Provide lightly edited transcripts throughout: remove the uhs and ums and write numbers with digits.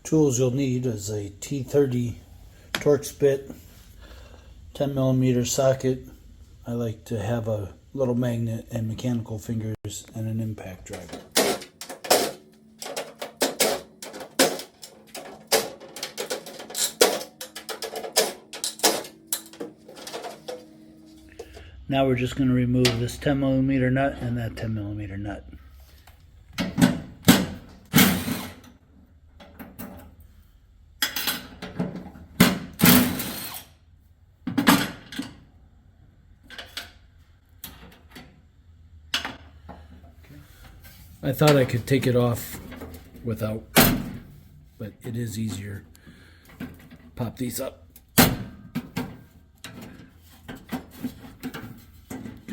Tools you'll need is a T30 Torx bit, 10mm socket. I like to have a little magnet and mechanical fingers and an impact driver. Now we're just going to remove this 10mm nut and that 10mm nut. I thought I could take it off without, but it is easier. Pop these up. Kind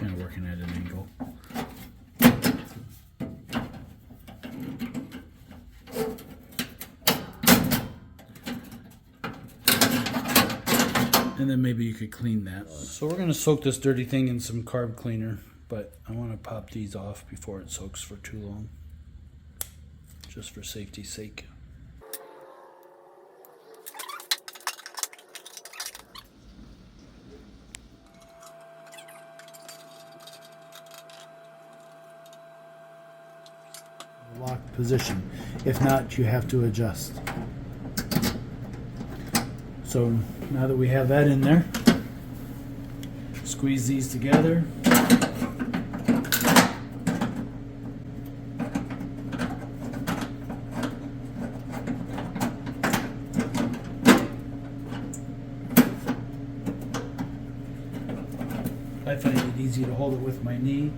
of working at an angle. And then maybe you could clean that. So we're going to soak this dirty thing in some carb cleaner, but I want to pop these off before it soaks for too long, just for safety's sake. Locked position. If not, you have to adjust. So now that we have that in there, squeeze these together. I find it easy to hold it with my knee.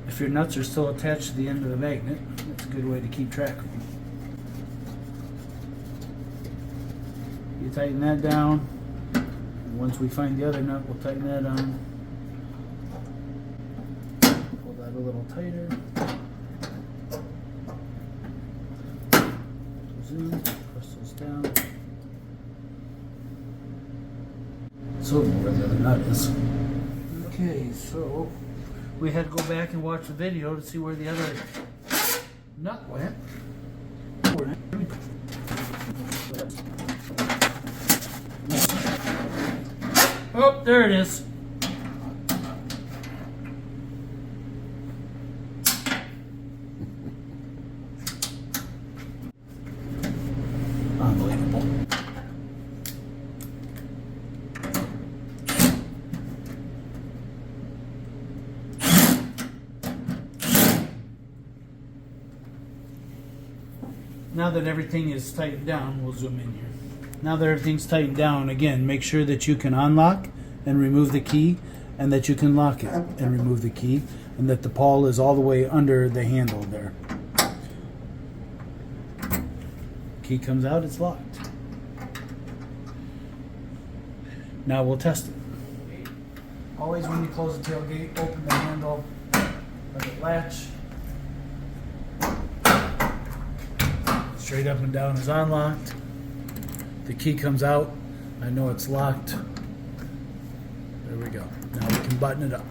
If your nuts are still attached to the end of the magnet, that's a good way to keep track of them. You tighten that down. And once we find the other nut, we'll tighten that on. Pull that a little tighter. Zoom, press those down. So where the other nut is. Okay, so we had to go back and watch the video to see where the other nut went. Oh, there it is. Unbelievable. Now that everything is tightened down, we'll zoom in here. Now that everything's tightened down, again, make sure that you can unlock and remove the key, and that you can lock it and remove the key, and that the pawl is all the way under the handle there. Key comes out, it's locked. Now we'll test it. Always when you close the tailgate, open the handle, let it latch. Straight up and down is unlocked. The key comes out. I know it's locked. There we go. Now we can button it up.